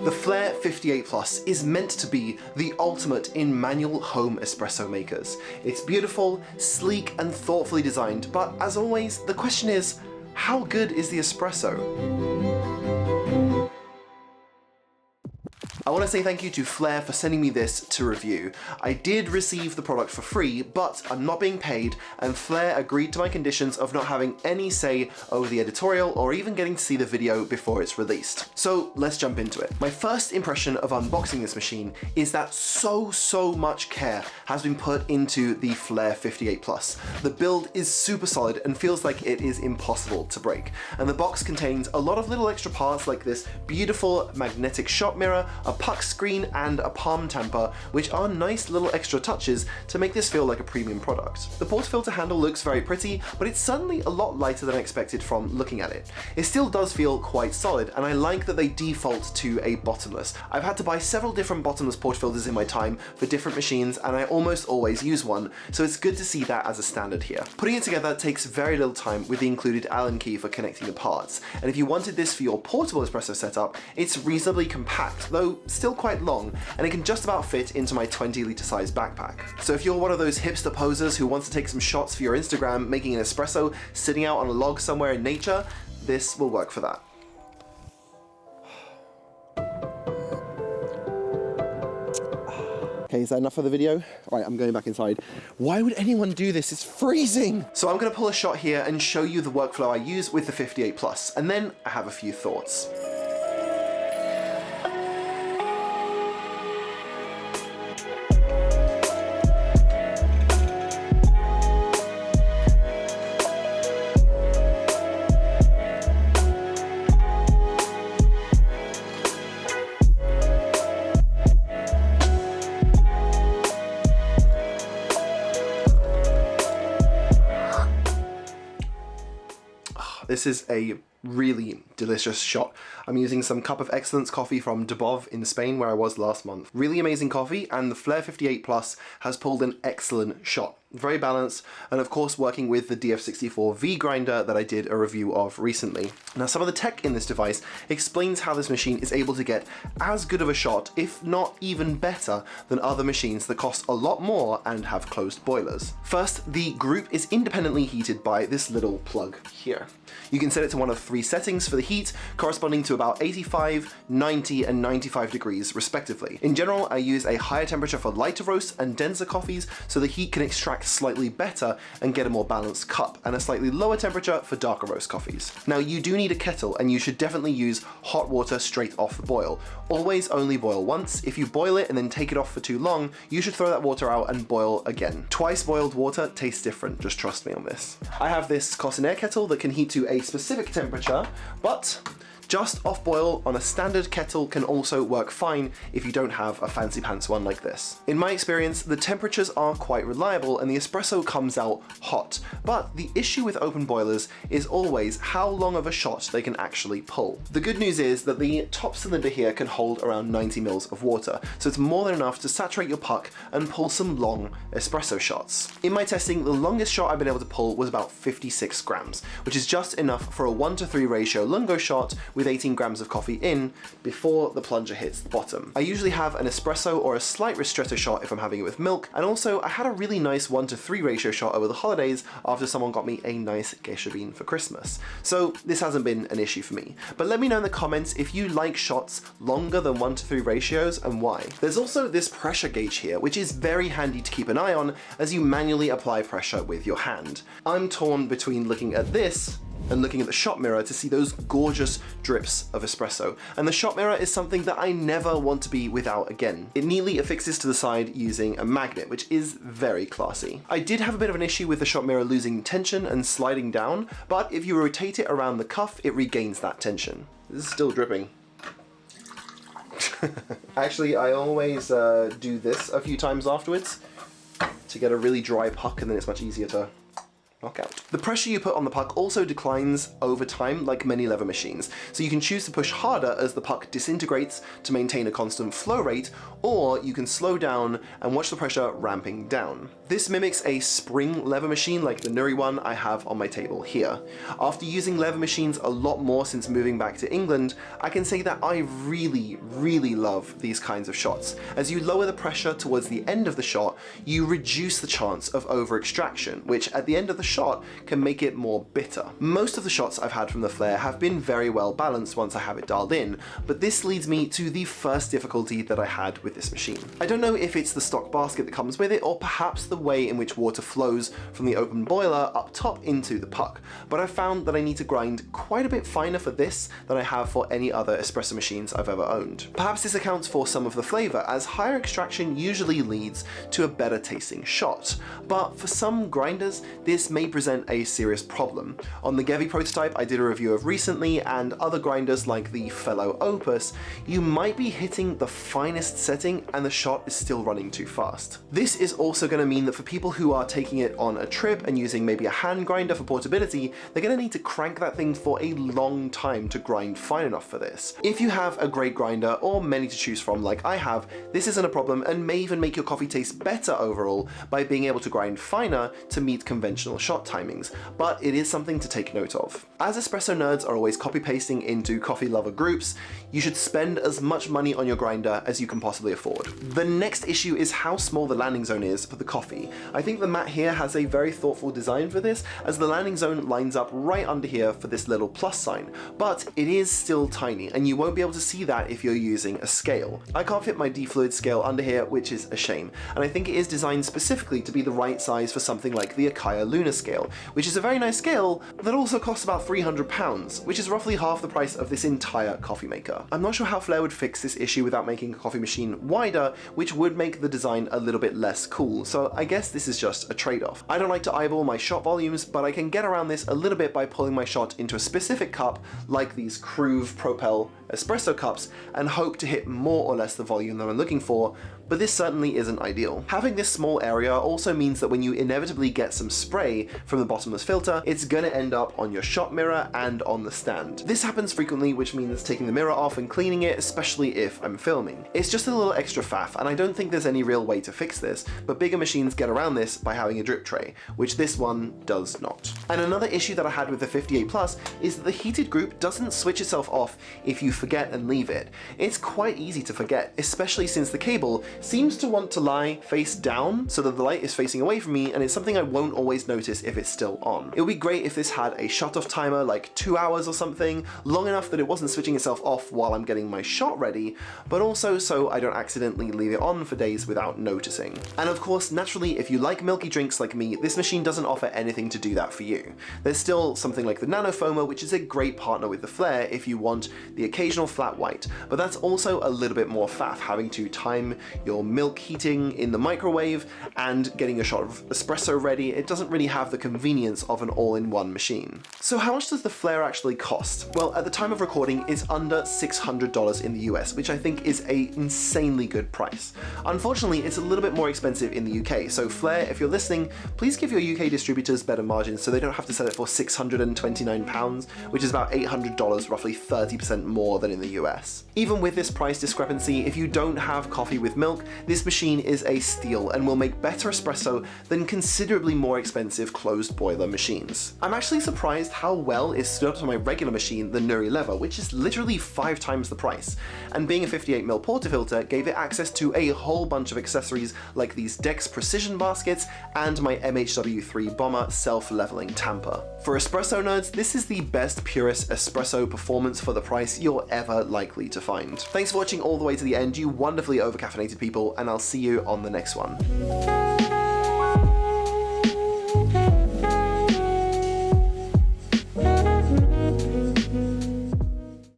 The Flair 58 Plus is meant to be the ultimate in manual home espresso makers. It's beautiful, sleek and thoughtfully designed, but as always, the question is, how good is the espresso? I want to say thank you to Flair for sending me this to review. I did receive the product for free, but I'm not being paid, and Flair agreed to my conditions of not having any say over the editorial or even getting to see the video before it's released. So let's jump into it. My first impression of unboxing this machine is that so much care has been put into the Flair 58 Plus. The build is super solid and feels like it is impossible to break. And the box contains a lot of little extra parts like this beautiful magnetic shot mirror, a puck screen and a palm tamper, which are nice little extra touches to make this feel like a premium product. The portafilter handle looks very pretty, but it's suddenly a lot lighter than I expected from looking at it. It still does feel quite solid, and I like that they default to a bottomless. I've had to buy several different bottomless portafilters in my time for different machines, and I almost always use one, so it's good to see that as a standard here. Putting it together takes very little time with the included Allen key for connecting the parts, and if you wanted this for your portable espresso setup, it's reasonably compact, though still quite long, and it can just about fit into my 20-litre size backpack. So if you're one of those hipster posers who wants to take some shots for your Instagram making an espresso sitting out on a log somewhere in nature, this will work for that. Okay, is that enough for the video? All right, I'm going back inside. Why would anyone do this? It's freezing! So I'm gonna pull a shot here and show you the workflow I use with the 58 Plus, and then I have a few thoughts. This is a really delicious shot. I'm using some Cup of Excellence coffee from Dubov in Spain, where I was last month. Really amazing coffee, and the Flair 58 Plus has pulled an excellent shot. Very balanced, and of course working with the DF64V grinder that I did a review of recently. Now, some of the tech in this device explains how this machine is able to get as good of a shot, if not even better, than other machines that cost a lot more and have closed boilers. First, the group is independently heated by this little plug here. You can set it to one of 3 settings for the heat, corresponding to about 85, 90, and 95 degrees respectively. In general, I use a higher temperature for lighter roasts and denser coffees, so the heat can extract slightly better and get a more balanced cup, and a slightly lower temperature for darker roast coffees. Now, you do need a kettle, and you should definitely use hot water straight off the boil. Always only boil once. If you boil it and then take it off for too long, you should throw that water out and boil again. Twice boiled water tastes different, just trust me on this. I have this Cosinair kettle that can heat to a specific temperature, but just off boil on a standard kettle can also work fine if you don't have a fancy pants one like this. In my experience, the temperatures are quite reliable and the espresso comes out hot, but the issue with open boilers is always how long of a shot they can actually pull. The good news is that the top cylinder here can hold around 90 mils of water, so it's more than enough to saturate your puck and pull some long espresso shots. In my testing, the longest shot I've been able to pull was about 56 grams, which is just enough for a 1:3 ratio lungo shot with 18 grams of coffee in before the plunger hits the bottom. I usually have an espresso or a slight ristretto shot if I'm having it with milk, and also I had a really nice 1:3 ratio shot over the holidays after someone got me a nice geisha bean for Christmas. So this hasn't been an issue for me. But let me know in the comments if you like shots longer than 1:3 ratios and why. There's also this pressure gauge here, which is very handy to keep an eye on as you manually apply pressure with your hand. I'm torn between looking at this and looking at the shot mirror to see those gorgeous drips of espresso. And the shot mirror is something that I never want to be without again. It neatly affixes to the side using a magnet, which is very classy. I did have a bit of an issue with the shot mirror losing tension and sliding down, but if you rotate it around the cuff, it regains that tension. This is still dripping. Actually, I always do this a few times afterwards to get a really dry puck, and then it's much easier to knockout. The pressure you put on the puck also declines over time like many lever machines, so you can choose to push harder as the puck disintegrates to maintain a constant flow rate, or you can slow down and watch the pressure ramping down. This mimics a spring lever machine like the Nuri one I have on my table here. After using lever machines a lot more since moving back to England, I can say that I really love these kinds of shots. As you lower the pressure towards the end of the shot, you reduce the chance of over-extraction, which at the end of the shot can make it more bitter. Most of the shots I've had from the Flair have been very well balanced once I have it dialed in, but this leads me to the first difficulty that I had with this machine. I don't know if it's the stock basket that comes with it, or perhaps the way in which water flows from the open boiler up top into the puck, but I've found that I need to grind quite a bit finer for this than I have for any other espresso machines I've ever owned. Perhaps this accounts for some of the flavor, as higher extraction usually leads to a better tasting shot, but for some grinders this may present a serious problem. On the Gevi prototype I did a review of recently, and other grinders like the Fellow Opus, you might be hitting the finest setting and the shot is still running too fast. This is also going to mean that for people who are taking it on a trip and using maybe a hand grinder for portability, they're going to need to crank that thing for a long time to grind fine enough for this. If you have a great grinder or many to choose from like I have, this isn't a problem and may even make your coffee taste better overall by being able to grind finer to meet conventional shot timings, but it is something to take note of. As espresso nerds are always copy pasting into coffee lover groups, you should spend as much money on your grinder as you can possibly afford. The next issue is how small the landing zone is for the coffee. I think the mat here has a very thoughtful design for this, as the landing zone lines up right under here for this little plus sign, but it is still tiny and you won't be able to see that if you're using a scale. I can't fit my D-Fluid scale under here, which is a shame, and I think it is designed specifically to be the right size for something like the Acaia Luna scale, which is a very nice scale that also costs about £300, which is roughly half the price of this entire coffee maker. I'm not sure how Flair would fix this issue without making a coffee machine wider, which would make the design a little bit less cool, so I guess this is just a trade-off. I don't like to eyeball my shot volumes, but I can get around this a little bit by pulling my shot into a specific cup, like these Kruve Propel espresso cups, and hope to hit more or less the volume that I'm looking for, but this certainly isn't ideal. Having this small area also means that when you inevitably get some spray from the bottomless filter, it's gonna end up on your shot mirror and on the stand. This happens frequently, which means taking the mirror off and cleaning it, especially if I'm filming. It's just a little extra faff, and I don't think there's any real way to fix this, but bigger machines get around this by having a drip tray, which this one does not. And another issue that I had with the 58 Plus is that the heated group doesn't switch itself off if you forget and leave it. It's quite easy to forget, especially since the cable seems to want to lie face down so that the light is facing away from me, and it's something I won't always notice if it's still on. It would be great if this had a shut-off timer, like 2 hours or something, long enough that it wasn't switching itself off while I'm getting my shot ready, but also so I don't accidentally leave it on for days without noticing. And of course, naturally, if you like milky drinks like me, this machine doesn't offer anything to do that for you. There's still something like the Nano Foamer, which is a great partner with the Flair if you want the occasional flat white, but that's also a little bit more faff, having to time your milk heating in the microwave and getting a shot of espresso ready. It doesn't really have the convenience of an all-in-one machine. So how much does the Flair actually cost? Well, at the time of recording, it's under $600 in the US, which I think is an insanely good price. Unfortunately, it's a little bit more expensive in the UK, so Flair, if you're listening, please give your UK distributors better margins so they don't have to sell it for £629, which is about $800, roughly 30% more than in the US. Even with this price discrepancy, if you don't have coffee with milk, this machine is a steal and will make better espresso than considerably more expensive closed boiler machines. I'm actually surprised how well it stood up to my regular machine, the Nuri Lever, which is literally 5 times the price, and being a 58ml portafilter gave it access to a whole bunch of accessories like these Dex precision baskets and my MHW3 Bomber self-leveling tamper. For espresso nerds, this is the best purest espresso performance for the price you're ever likely to find. Thanks for watching all the way to the end, you wonderfully overcaffeinated people, and I'll see you on the next one.